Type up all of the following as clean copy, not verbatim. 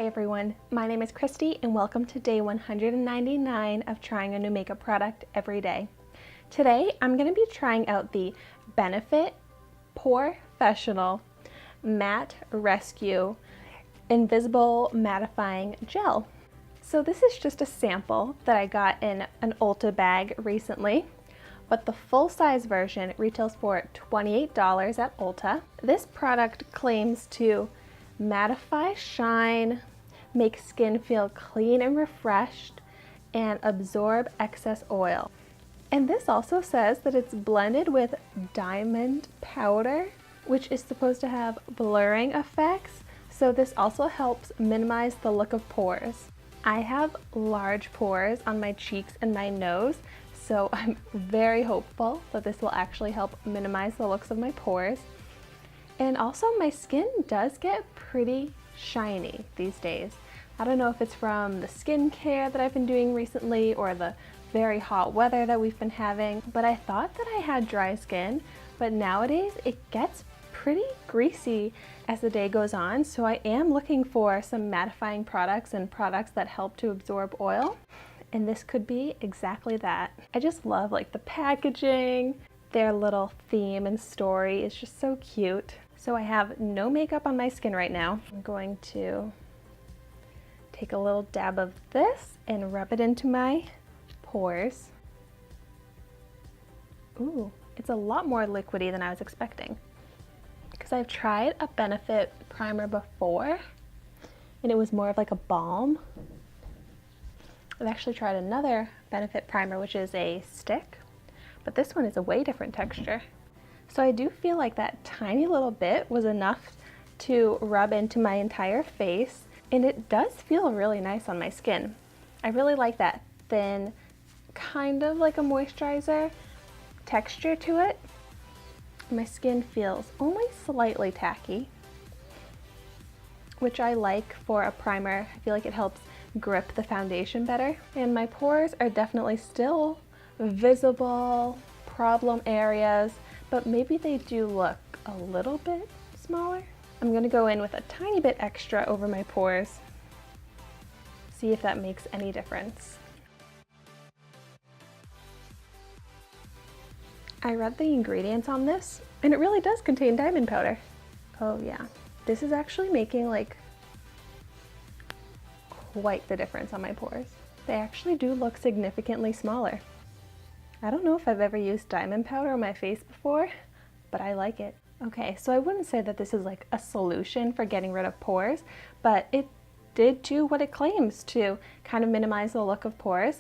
Hi everyone, my name is Christy and welcome to day 199 of trying a new makeup product every day. Today I'm going to be trying out the Benefit Porefessional Matte Rescue Invisible Mattifying Gel. So this is just a sample that I got in an Ulta bag recently, but the full-size version retails for $28 at Ulta. This product claims to mattify, shine, make skin feel clean and refreshed, and absorb excess oil. And this also says that it's blended with diamond powder, which is supposed to have blurring effects, so this also helps minimize the look of pores. I have large pores on my cheeks and my nose, so I'm very hopeful that this will actually help minimize the looks of my pores. And also my skin does get pretty shiny these days. I don't know if it's from the skincare that I've been doing recently or the very hot weather that we've been having, but I thought that I had dry skin, but nowadays it gets pretty greasy as the day goes on, so I am looking for some mattifying products and products that help to absorb oil, and this could be exactly that. I just love like the packaging. Their little theme and story is just so cute. So I have no makeup on my skin right now. I'm going to take a little dab of this and rub it into my pores. Ooh, it's a lot more liquidy than I was expecting. Because I've tried a Benefit primer before and it was more of like a balm. I've actually tried another Benefit primer, which is a stick, but this one is a way different texture. So I do feel like that tiny little bit was enough to rub into my entire face, and it does feel really nice on my skin. I really like that thin, kind of like a moisturizer texture to it. My skin feels only slightly tacky, which I like for a primer. I feel like it helps grip the foundation better. And my pores are definitely still visible problem areas, but maybe they do look a little bit smaller. I'm going to go in with a tiny bit extra over my pores, see if that makes any difference. I read the ingredients on this and it really does contain diamond powder. Oh yeah, this is actually making like quite the difference on my pores. They actually do look significantly smaller. I don't know if I've ever used diamond powder on my face before, but I like it. Okay, so I wouldn't say that this is like a solution for getting rid of pores, but it did do what it claims to, kind of minimize the look of pores.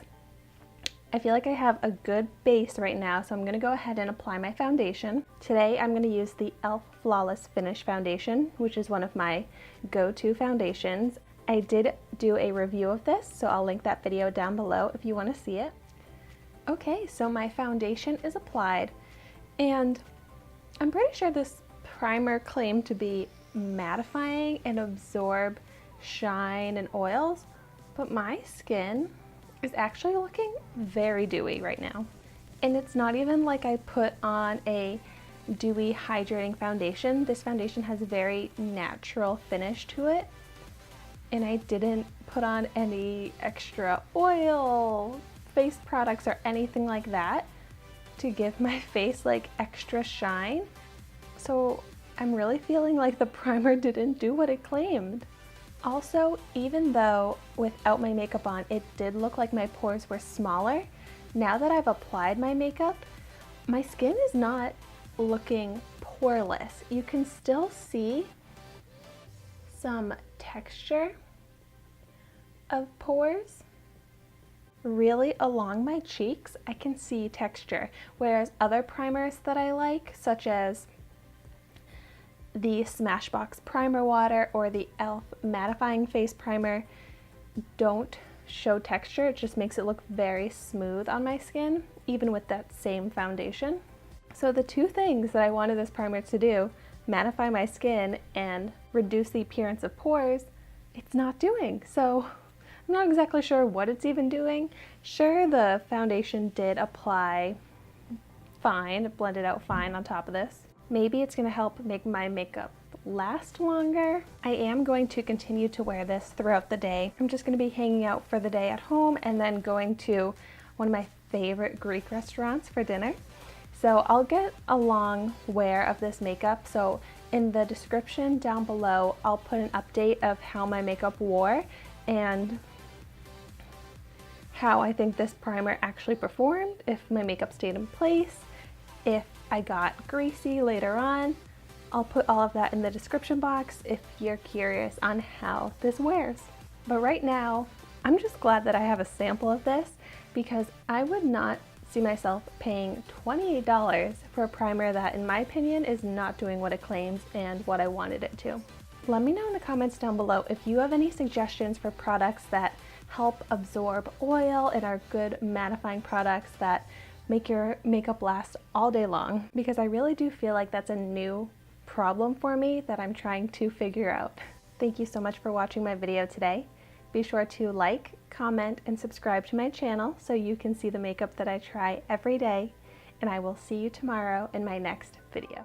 I feel like I have a good base right now, so I'm gonna go ahead and apply my foundation. Today I'm gonna use the e.l.f. Flawless Finish Foundation, which is one of my go-to foundations. I did do a review of this, so I'll link that video down below if you wanna see it. Okay, so my foundation is applied, and I'm pretty sure this primer claimed to be mattifying and absorb shine and oils, but my skin is actually looking very dewy right now. And it's not even like I put on a dewy hydrating foundation. This foundation has a very natural finish to it, and I didn't put on any extra oil, face products, or anything like that to give my face like extra shine. So I'm really feeling like the primer didn't do what it claimed. Also, even though without my makeup on it did look like my pores were smaller, now that I've applied my makeup, my skin is not looking poreless. You can still see some texture of pores. Really along my cheeks I can see texture, whereas other primers that I like, such as the Smashbox Primer Water or the e.l.f. Mattifying Face Primer, don't show texture. It just makes it look very smooth on my skin, even with that same foundation. So the two things that I wanted this primer to do, mattify my skin and reduce the appearance of pores, it's not doing. So I'm not exactly sure what it's even doing. Sure, the foundation did apply fine, it blended out fine on top of this. Maybe it's going to help make my makeup last longer. I am going to continue to wear this throughout the day. I'm just going to be hanging out for the day at home and then going to one of my favorite Greek restaurants for dinner. So I'll get a long wear of this makeup. So in the description down below, I'll put an update of how my makeup wore and how I think this primer actually performed, if my makeup stayed in place, if I got greasy later on. I'll put all of that in the description box if you're curious on how this wears. But right now, I'm just glad that I have a sample of this because I would not see myself paying $28 for a primer that, in my opinion, is not doing what it claims and what I wanted it to. Let me know in the comments down below if you have any suggestions for products that help absorb oil and are good mattifying products that make your makeup last all day long, because I really do feel like that's a new problem for me that I'm trying to figure out. Thank you so much for watching my video today. Be sure to like, comment, and subscribe to my channel so you can see the makeup that I try every day, and I will see you tomorrow in my next video.